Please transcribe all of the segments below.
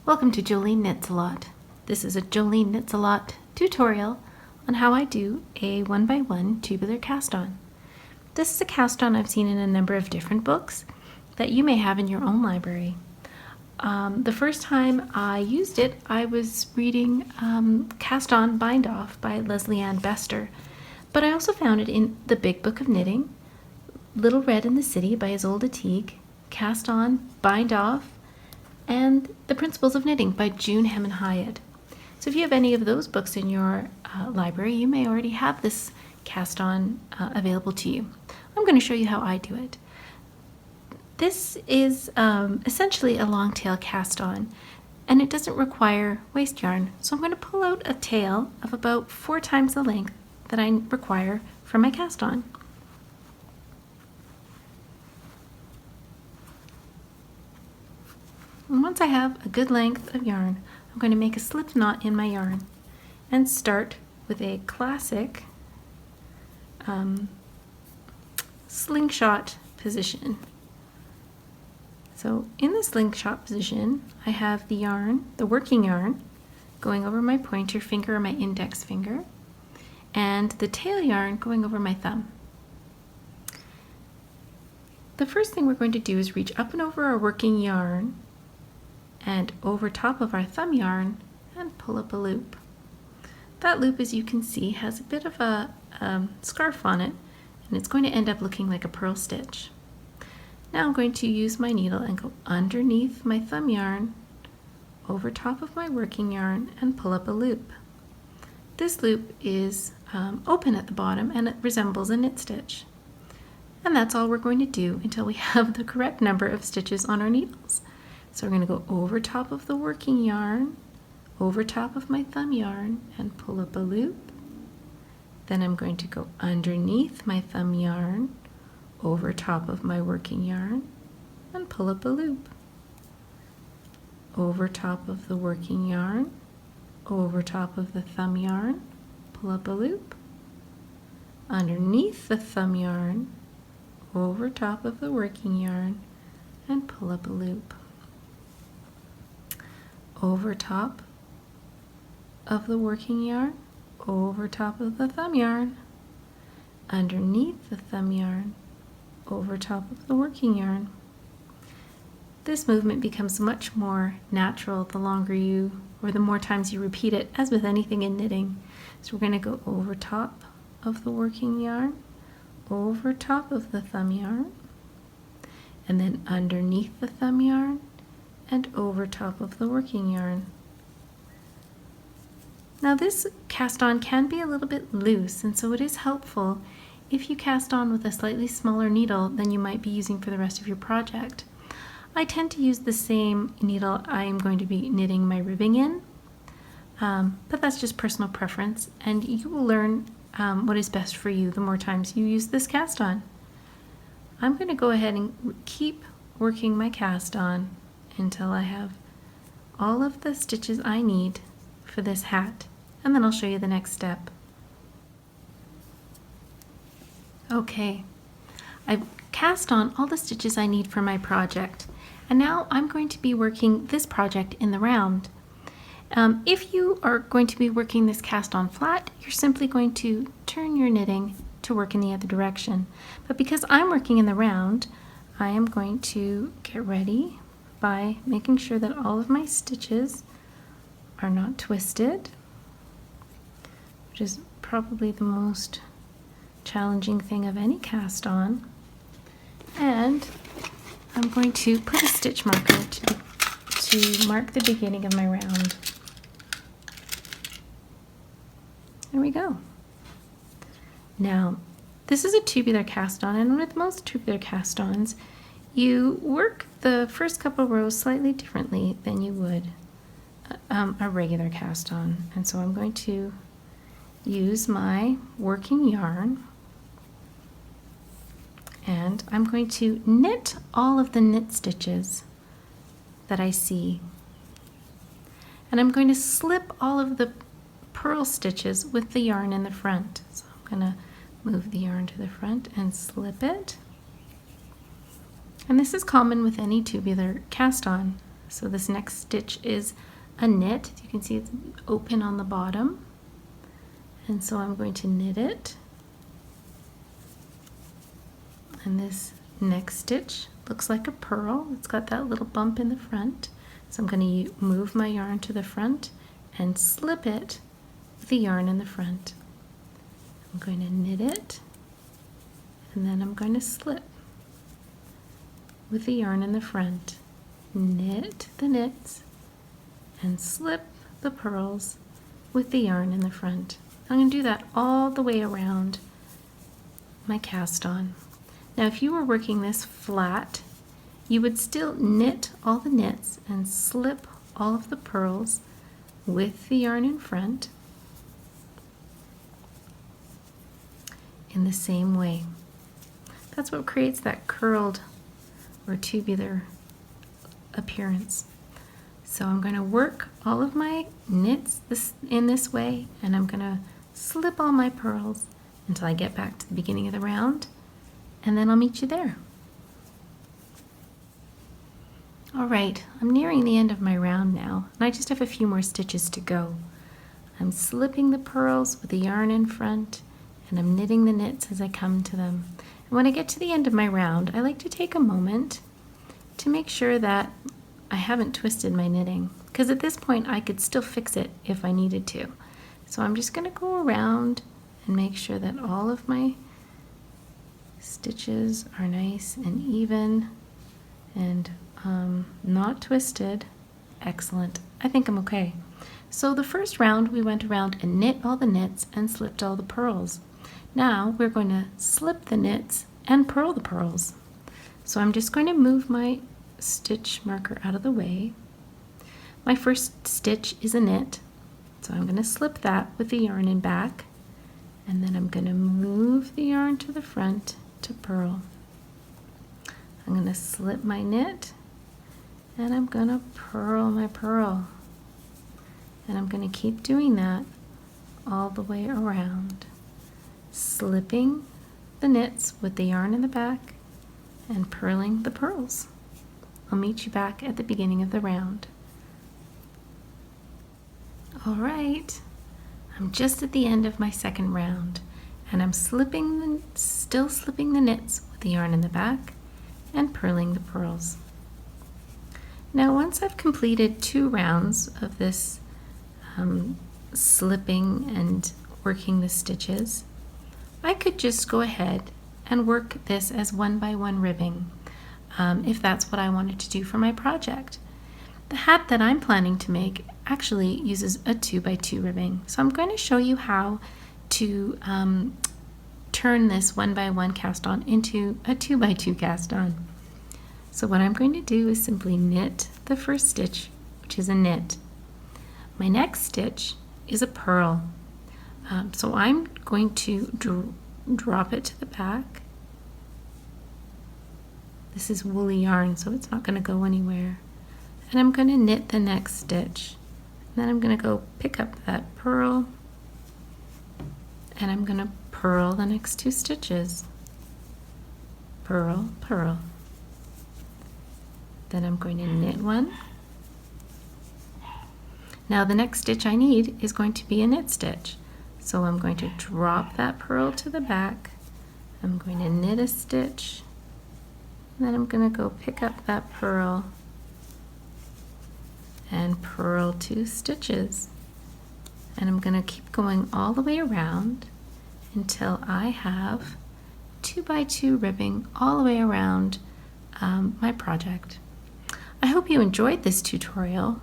Welcome to Joline Knits A Lot. This is a Joline Knits A Lot tutorial on how I do a 1x1 tubular cast on. This is a cast on I've seen in a number of different books that you may have in your own library. The first time I used it, I was reading Cast On Bind Off by Leslie Ann Bester, but I also found it in the Big Book of Knitting, Little Red in the City by Isolde Teague, Cast On, Bind Off, and The Principles of Knitting by June Hemon Hyatt. So if you have any of those books in your library, you may already have this cast on available to you. I'm going to show you how I do it. This is essentially a long tail cast on, and it doesn't require waste yarn. So I'm going to pull out a tail of about 4 times the length that I require for my cast on. And once I have a good length of yarn, I'm going to make a slip knot in my yarn and start with a classic slingshot position. So in the slingshot position, I have the yarn, the working yarn, going over my pointer finger or my index finger, and the tail yarn going over my thumb. The first thing we're going to do is reach up and over our working yarn and over top of our thumb yarn and pull up a loop. That loop, as you can see, has a bit of a scarf on it, and it's going to end up looking like a purl stitch. Now I'm going to use my needle and go underneath my thumb yarn, over top of my working yarn, and pull up a loop. This loop is open at the bottom and it resembles a knit stitch. And that's all we're going to do until we have the correct number of stitches on our needles. So we're going to go over top of the working yarn, over top of my thumb yarn, and pull up a loop. Then I'm going to go underneath my thumb yarn, over top of my working yarn, and pull up a loop. Over top of the working yarn, over top of the thumb yarn, pull up a loop. Underneath the thumb yarn, over top of the working yarn, and pull up a loop. Over top of the working yarn, over top of the thumb yarn, underneath the thumb yarn, over top of the working yarn. This movement becomes much more natural the longer you, or the more times you repeat it, as with anything in knitting. So we're going to go over top of the working yarn, over top of the thumb yarn, and then underneath the thumb yarn, and over top of the working yarn. Now this cast on can be a little bit loose, and so it is helpful if you cast on with a slightly smaller needle than you might be using for the rest of your project. I tend to use the same needle I am going to be knitting my ribbing in, but that's just personal preference, and you will learn what is best for you the more times you use this cast on. I'm going to go ahead and keep working my cast on until I have all of the stitches I need for this hat, and then I'll show you the next step. Okay, I've cast on all the stitches I need for my project, and now I'm going to be working this project in the round. If you are going to be working this cast on flat, you're simply going to turn your knitting to work in the other direction. But because I'm working in the round, I am going to get ready by making sure that all of my stitches are not twisted, which is probably the most challenging thing of any cast on. And I'm going to put a stitch marker to mark the beginning of my round. There we go. Now, this is a tubular cast on, and with most tubular cast ons, you work the first couple rows slightly differently than you would a regular cast on. And so I'm going to use my working yarn, and I'm going to knit all of the knit stitches that I see. And I'm going to slip all of the purl stitches with the yarn in the front. So I'm going to move the yarn to the front and slip it. And this is common with any tubular cast on. So this next stitch is a knit. You can see it's open on the bottom. And so I'm going to knit it. And this next stitch looks like a purl. It's got that little bump in the front. So I'm going to move my yarn to the front and slip it with the yarn in the front. I'm going to knit it, and then I'm going to slip with the yarn in the front. Knit the knits and slip the purls with the yarn in the front. I'm going to do that all the way around my cast on. Now if you were working this flat, you would still knit all the knits and slip all of the purls with the yarn in front in the same way. That's what creates that curled or tubular appearance. So I'm going to work all of my knits in this way, and I'm going to slip all my purls until I get back to the beginning of the round, and then I'll meet you there. Alright, I'm nearing the end of my round now, and I just have a few more stitches to go. I'm slipping the purls with the yarn in front, and I'm knitting the knits as I come to them. And when I get to the end of my round, I like to take a moment to make sure that I haven't twisted my knitting, because at this point I could still fix it if I needed to. So I'm just going to go around and make sure that all of my stitches are nice and even and not twisted. Excellent. I think I'm okay. So the first round we went around and knit all the knits and slipped all the purls. Now we're going to slip the knits and purl the purls. So I'm just going to move my stitch marker out of the way. My first stitch is a knit, so I'm going to slip that with the yarn in back, and then I'm going to move the yarn to the front to purl. I'm going to slip my knit, and I'm going to purl my purl, and I'm going to keep doing that all the way around, slipping the knits with the yarn in the back and purling the purls. I'll meet you back at the beginning of the round. All right, I'm just at the end of my second round, and I'm still slipping the knits with the yarn in the back and purling the purls. Now once I've completed 2 rounds of this slipping and working the stitches, I could just go ahead and work this as 1x1 ribbing if that's what I wanted to do for my project. The hat that I'm planning to make actually uses a 2x2 ribbing, so I'm going to show you how to turn this 1x1 cast on into a 2x2 cast on. So what I'm going to do is simply knit the first stitch, which is a knit. My next stitch is a purl. So I'm going to drop it to the back. This is woolly yarn, so it's not going to go anywhere. And I'm going to knit the next stitch. And then I'm going to go pick up that purl, and I'm going to purl the next 2 stitches. Purl, purl. Then I'm going to knit one. Now the next stitch I need is going to be a knit stitch. So I'm going to drop that purl to the back. I'm going to knit a stitch. And then I'm going to go pick up that purl and purl 2 stitches. And I'm going to keep going all the way around until I have 2x2 ribbing all the way around my project. I hope you enjoyed this tutorial.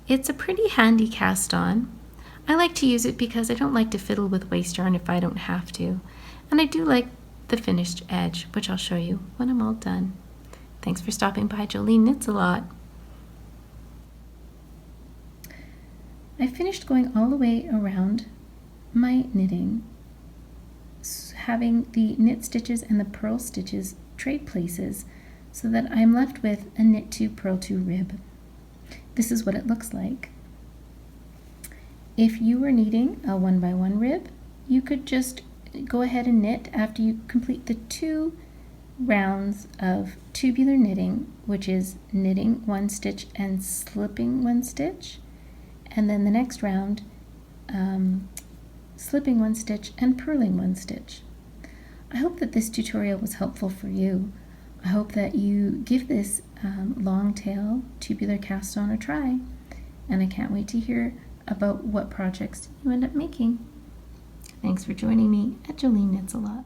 It's a pretty handy cast on. I like to use it because I don't like to fiddle with waste yarn if I don't have to. And I do like the finished edge, which I'll show you when I'm all done. Thanks for stopping by Joline Knits A Lot. I finished going all the way around my knitting, having the knit stitches and the purl stitches trade places so that I'm left with a knit 2 purl 2 rib. This is what it looks like. If you were needing a 1x1 rib, you could just go ahead and knit after you complete the 2 rounds of tubular knitting, which is knitting one stitch and slipping one stitch, and then the next round slipping one stitch and purling one stitch. I hope that this tutorial was helpful for you. I hope that you give this long tail tubular cast on a try, and I can't wait to hear about what projects you end up making. Thanks for joining me at Joline Knits A Lot.